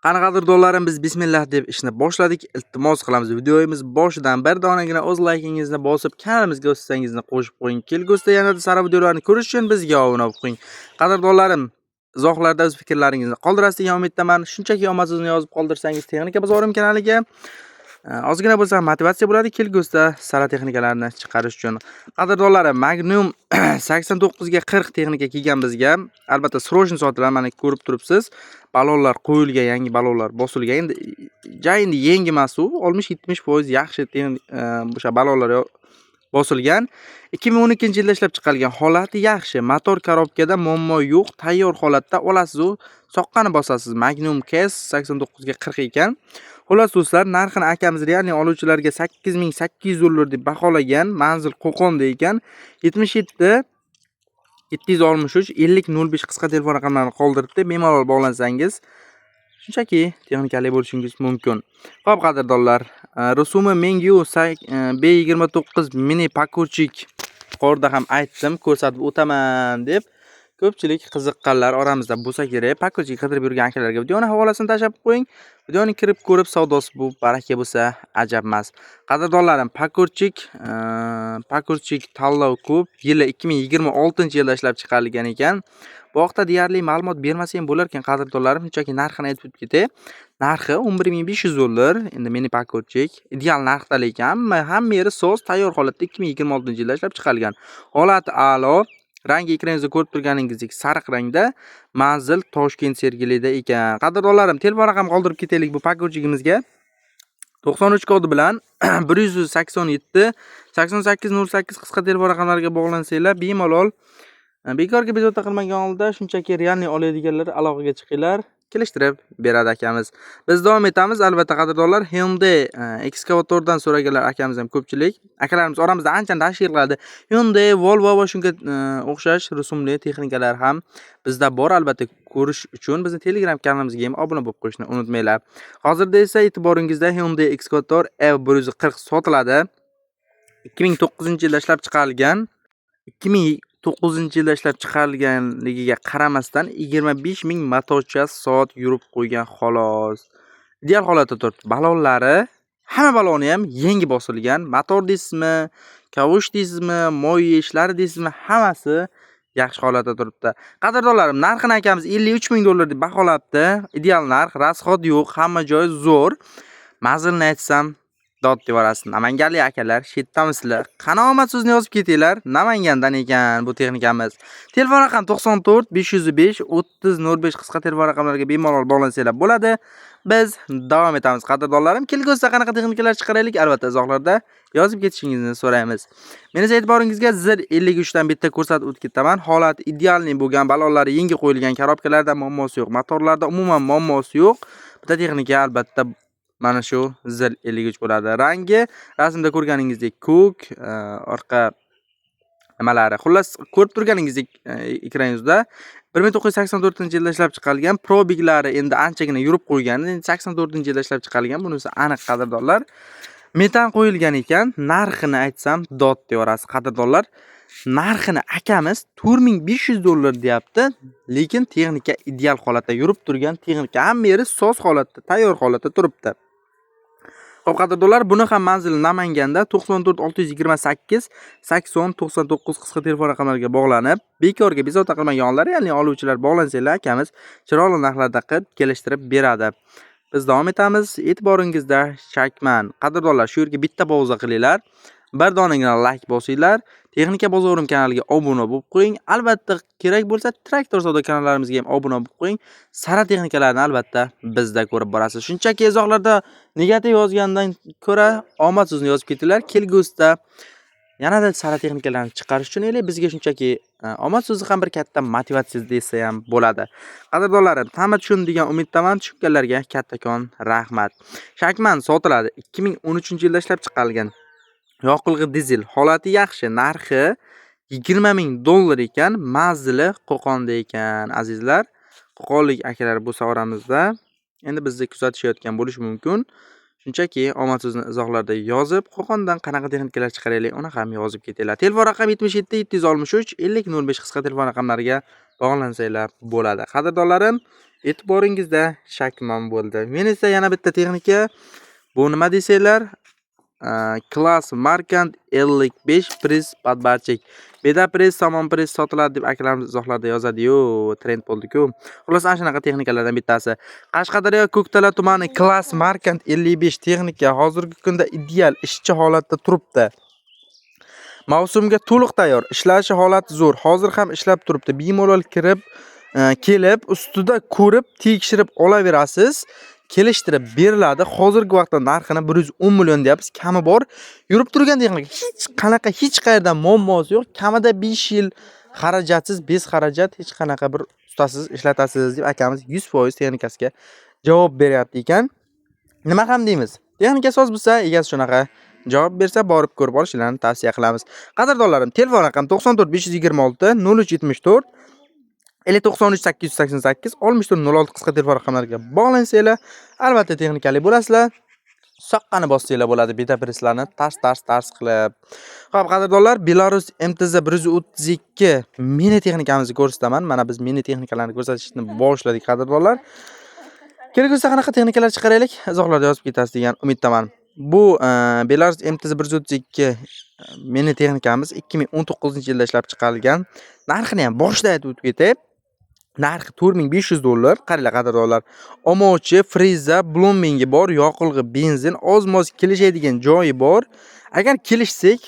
Qani qadrdonlarim, biz bismillah deb ishni boshladik. Iltimos qilamiz, videomiz boshidan bir donagina o'z laykingizni bosib, kanalimizga o'tsangizni qo'shib qo'ying. Kelgusida yanada sara videolarni ko'rish uchun bizga obuna bo'lib qo'ying. Qadrdonlarim, izohlarda o'z fikrlaringizni qoldirasiz degan umiddaman. Shunchaki omadsizni yozib qoldirsangiz Texnika bozorim kanaliga ozgina bo'lsa motivatsiya bo'ladi kelgusida sara texnikalarni chiqarish uchun. Qadrdonlarim, Magnum 89 ga 40 texnika kelgan bizga. Albatta srochni sotiladi, mana ko'rib turibsiz. Balonlar qo'yilgan, yangi balonlar bosilgan. Endi yangi emas u, 60-70% yaxshi o'sha balonlar bosilgan. 2012-yilda ishlab chiqarilgan, holati yaxshi. Motor korobkada muammo yo'q, tayyor holatda olasiz u. Soqqani bosasiz. Magnum Case 89 ga 40 ekan. Xullas do'stlar, narxini akamiz realni oluvchilarga 8800 dollar deb baholagan. Manzil Qo'qonda ekan. 77 763 50 05 qisqa telefon raqamlarini qoldiribdi. Bemalol bog'lansangiz shunchaki texnikali bo'lishingiz mumkin. Xo'p qadrdonlar, rusumi Mengyu B29 mini pakurchik qorda ham aytdim, ko'rsatib o'taman deb. Ko'pchilik qiziqqanlar oramizda bo'lsa kerak. Pakurchik qidirib yurgan akalarga videoni havolasini tashlab qo'ying. Videoni kirib ko'rib savdosi bu baraka bo'lsa ajab emas. Qadrdonlarim, pakurchik tanlov ko'p. Yili 2026-yilda ishlab chiqarilgan ekan. Bu haqda deyarli ma'lumot bermasam bo'lar ekan qadrdonlarim, shunchaki narxini aytib ketay. Narxi 11500 dollar. Endi meni pakurchik ideal narxda ekan. Hamma yeri so'z tayyor holatda 2026-yilda ishlab chiqarilgan. Holati a'lo. Rangi ekraningizda ko'rib turganingizdek sariq rangda, manzil Toshkent Sergelida ekan. Qadrdonlarim, telefon raqam qoldirib ketaylik bu pakurchigimizga. 93 kodi bilan 187 8808 qisqa telefon raqamlariga bog'lansanglar, bemalol bekorga bezovta qilmagan holda shunchaki realni oladiganlar aloqaga chiqinglar, kelishtirib beradi akamiz. Biz davom etamiz. Albatta qadrdonlar, Hyundai ekskavatordan so'raganlar akamiz ham ko'pchilik. Akalarimiz oramizda ancha tashkil qiladi. Hyundai, Volvo va shunga o'xshash rusumli texnikalar ham bizda bor. Albatta ko'rish uchun bizni Telegram kanalimizga ham obuna bo'lib qo'yishni unutmanglar. Hozirda esa e'tiboringizda Hyundai Excavator F140 sotiladi. 2009-yilda ishlab chiqarilgan. 2009-yilda ishlab chiqarilganligiga qaramasdan 25000 motorchas soat yurib qo'ygan xolos. Ideal holatda turibdi. Balonlari, hamma baloni ham yangi bosilgan. Motor deysizmi, kavush deysizmi, moya ishlari deysizmi, hammasi yaxshi holatda turibdi. Qadrdonlarim, narxini akamiz 53000 dollar deb baholabdi. Ideal narx, rasxod yo'q, hamma joy zo'r. Manzilni aytsam dod devorasiz. Namanganlik akalar, shetdamisizlar. Qani omadsizni yozib ketinglar. Namangandan ekan bu texnikamiz. Telefon raqam 94 505 30 05 qisqa telefon raqamlariga bemalol bog'lansanglar bo'ladi. Biz davom etamiz qadrdonlarim. Kelgusida qanaqa texnikalar chiqaraylik, albatta izohlarda yozib ketishingizni so'raymiz. Meni e'tiboringizga Z53 dan bitta ko'rsatib o'tib ketaman. Holat idealni bo'lgan, balonlari yangi qo'yilgan, korobkalarda muammosi yo'q, motorlarda umuman muammosi yo'q. Bitta texnika albatta mana shu Z53 bo'ladi. Rangi rasmda ko'rganingizdek ko'k, orqa nimalari. Xullas, ko'rib turganingizdek ekraningizda 1984-yilda ishlab chiqarilgan, probiglari endi anchagina yurib qo'ygan. Endi 84-yilda ishlab chiqarilgan, bunisi aniq qadrdonlar. Metan qo'yilgan ekan. Narxini aytsam dod deyorasiz qadrdonlar. Narxini akamiz 4500 dollar deyapti, lekin texnika ideal holatda yurib turgan texnika, hamma yeri soz holatda, tayyor holatda turibdi. Xo'p qadrdonlar, buni ham manzili Namanganda 94 628 80 99 qisqa telefon raqamlariga bog'lanib, bekorga bezovta qilmaganlar, ya'ni oluvchilar bog'lansanglar akamiz chiroyli narxlarda qilib kelishtirib beradi. Biz davom etamiz. E'tiboringizda shakman. Qadrdonlar, shu yerga bitta pauza qilinglar. Bir donagina like bosinglar. Texnika bozorim kanaliga obuna bo'lib qo'ying. Albatta kerak bo'lsa traktor savdo kanallarimizga ham obuna bo'lib qo'ying. Sara texnikalarni albatta bizda ko'rib borasiz. Shunchaki izohlarda negativ yozgandan ko'ra omadsizni yozib ketinglar. Kelgusida yanada sara texnikalarni chiqarish uchun bizga shunchaki omad so'zi ham bir katta motivatsiya desa ham bo'ladi. Qadrdonlarim, tamam tushun degan umiddaman. Tushunganlarga kattakon rahmat. Shakman sotiladi. 2013-yilda ishlab chiqarilgan. Yoqilg'i dizel, holati yaxshi, narxi 20000 dollar ekan, manzili Qo'qonda ekan, azizlar. Qo'qonlik akalar bo'lsa oramizda, endi bizni kuzatishayotgan bo'lishi mumkin. Shunchaki omadsizni izohlarda yozib, Qo'qondan qanaqa texnikalar chiqaraylik, uni ham yozib ketinglar. Telefon raqam 77 763 50 05 qisqa telefon raqamlariga bog'lansanglar bo'ladi. Qadrdonlarim, e'tiboringizda shakman bo'ldi. Men esa yana bitta texnika, bu nima desanglar, Class Markant 55 press podbarchik. Beda press, somon press sotiladi deb akalarimiz izohlarda yozadi-yu, trend bo'ldi-ku. Xullas, ana shunaqa texnikalardan bittasi. Qashqadaryo Ko'ktala tumani Class Markant 55 texnika hozirgi kunda ideal ishchi holatda turibdi. Mavsumga to'liq tayyor, ishlashi holati zo'r. Hozir ham ishlab turibdi. Bemalol kelib, ustida ko'rib, tekshirib olaverasiz. Kelishtirib beriladi. Hozirgi vaqtda narxini 110 million deyapmiz. Kami bor. Yurib turgan texnika hech qayerdan muammosi yo'q. Kamida 5 yil xarajatsiz, bez xarajat, hech qanaqa bir ustasiz ishlatasiz deb akamiz 100% texnikasiga javob beryapti ekan. Nima ham deymiz? Texnika soz bo'lsa, egasi shunaqa javob bersa, borib ko'rib olishlarini tavsiya qilamiz. Qadrdonlarim, telefon raqam 94 526 0374 93 888 64 06 qisqa telefon raqamlariga bog'lansanglar, albatta texnikali bo'lasizlar. Soqqani bossanglar bo'ladi, beta presslarni tars qilib. Xo'p, qadrdonlar, Belarus MTZ 132 mini texnikamizni ko'rsataman. Mana biz mini texnikalarni ko'rsatishni boshladik, qadrdonlar. Kelgusi qanaqa texnikalar chiqaraylik, izohlarda yozib ketasiz degan umiddaman. Bu Belarus MTZ 132 mini texnikamiz 2019-yilda ishlab chiqarilgan. Narxini ham boshida aytib o'tib ketay. Narxi $4500. Qaranglar qadrdonlar. Omovchi, friza, blummingi bor, yoqilg'i, benzin, oz-moz kelishadigan joyi bor. Agar kelishsak,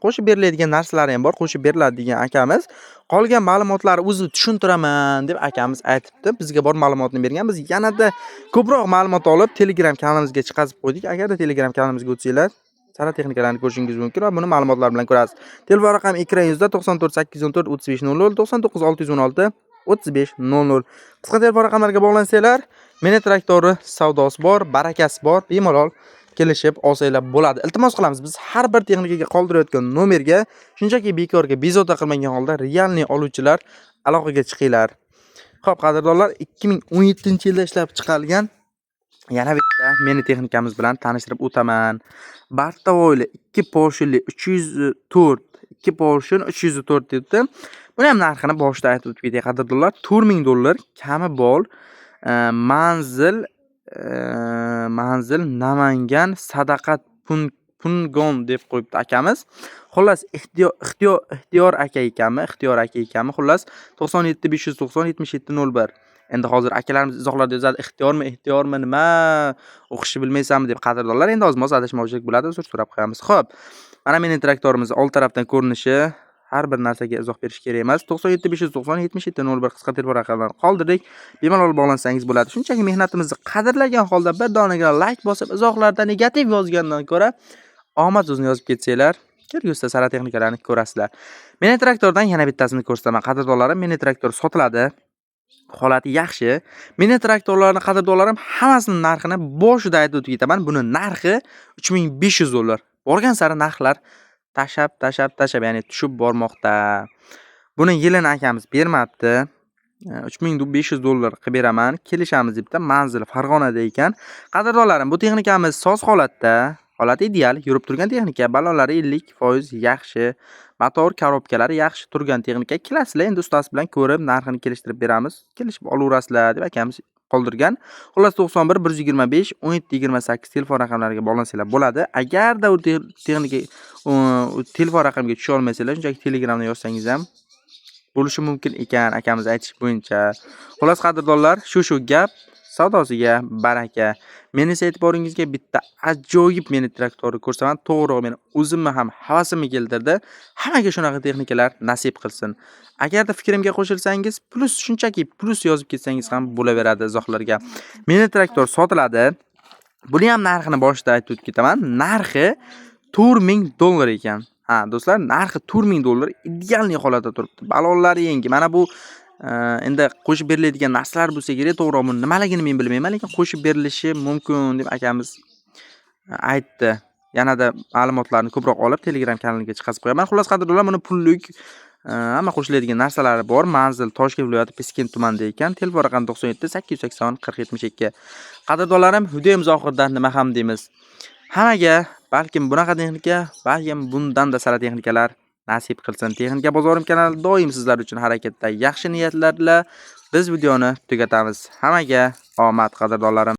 qo'shib beriladigan narsalari ham bor, qo'shib beriladi degan akamiz. Qolgan ma'lumotlarni o'zi tushuntiraman deb akamiz aytibdi. Bizga bor ma'lumotni bergan. Biz yanada ko'proq ma'lumot olib Telegram kanalimizga chiqazib qo'ydik. Agarda Telegram kanalimizga o'tsanglar, sara texnikalarni ko'rishingiz mumkin va buni ma'lumotlar bilan ko'rasiz. Telefon raqami ekraningizda 94 814 35 00 99 616 3500. Qisqa telefon raqamlariga bog'lansanglar, mini traktori savdosi bor, barakasi bor, bemalol kelishib olsanglar bo'ladi. Iltimos qilamiz, biz har bir texnikaga qoldirayotgan nomerga shunchaki bekorga bezovta qilmagan holda realniy oluvchilar aloqaga chiqinglar. Xo'p, qadrdonlar, 2017-yilda ishlab chiqarilgan yana bitta mini texnikamiz bilan tanishtirib o'taman. Bartavoyli 2 porshili 304, 2 porshin 304 debdi. Buni ham narxini boshida aytib o'tib ketay, qadrdonlar. $4000 kami bor. Manzil Namangan Sadaqat Pungon deb qo'yibdi akamiz. Xullas, ixtiyor aka ekanmi? Xullas, 97 590 7701. Endi hozir akalarimiz izohlarda yozadi, ixtiyormi, nima o'qishni bilmaysanmi deb qadrdonlar. Endi ozmoz adashmovchilik bo'ladi, uzr so'rab qo'yamiz. Xo'p, mana meni traktorimiz old tarafdan ko'rinishi, har bir narsaga izoh berish kerak emas. 97 590 7701 qisqa telefon raqamlarini qoldirdik. Bemalol bog'lansangiz bo'ladi. Shunchaki mehnatimizni qadrlagan holda bir donaga like bosib, izohlarda negativ yozgandan ko'ra omad so'zini yozib ketsanglar, kelgusida sara texnikalarni ko'rasizlar. Meni traktordan yana bittasini ko'rsataman. Qadrdonlarim, meni traktor sotiladi. Holati yaxshi. Mini traktorlarning qadrdonlarim hammasining narxini boshida aytib o'tib ketaman. Buni narxi $3500. Borgan sari narxlar tashab, ya'ni tushib bormoqda. Buni yilini akamiz bermabdi. $3500 qilib beraman. Kelishamiz debdi. Manzil Farg'onada ekan. Qadrdonlarim, bu texnikamiz soz holatda, holati ideal, yurib turgan texnika, ballonlari 50% yaxshi. Motor korobkalari yaxshi turgan texnika. Kelasizlar, endi ustasi bilan ko'rib, narxini kelishtirib beramiz. Kelishib olaverasizlar deb akamiz qoldirgan. Xullas, 91 125 1728 telefon raqamlariga bog'lansanglar bo'ladi. Agarda u texnika telefon raqamiga tusha olmaysanglar, shunchaki Telegramda yozsangiz ham bo'lishi mumkin ekan, akamiz aytish bo'yicha. Xullas, qadrdonlar, shu gap savdosiga baraka. Men esa e'tiboringizga bitta ajoyib meni traktorni ko'rsaman. To'g'ri, men o'zimni ham havasimni keltirdi. Hammaga shunaqa texnikalar nasib qilsin. Agarda fikrimga qo'shilsangiz, shunchaki plus yozib ketsangiz ham bo'laveradi izohlarga. Meni traktor sotiladi. Buni ham narxini boshida aytib o'tib ketaman. Narxi $4000 ekan. Ha, do'stlar, narxi $4000, idealniy holatda turibdi. Balonlari yangi. Mana bu endi qo'shib beriladigan narsalar bo'lsa kerak, to'g'ri, buni nimaligini men bilmayman, lekin qo'shib berilishi mumkin deb akamiz aytdi. Yanada ma'lumotlarni ko'proq olib Telegram kanaliga chiqazib qo'yaman. Xullas, qadrdonlar, buni pullik hamma qo'shiladigan narsalari bor. Manzil Toshkent viloyati Piskent tumanida ekan. Telefon raqami 97 880 4072. Qadrdonlarim, videomiz oxirida nima ham deymiz? Hammaga balkim bunaqa texnika, balkim bundan da sara texnikalar nasib qilsin. Texnika bozorim kanali doim sizlar uchun harakatda. Yaxshi niyatlar bilan biz videoni tugatamiz. Hammaga omad qadrdonlarim.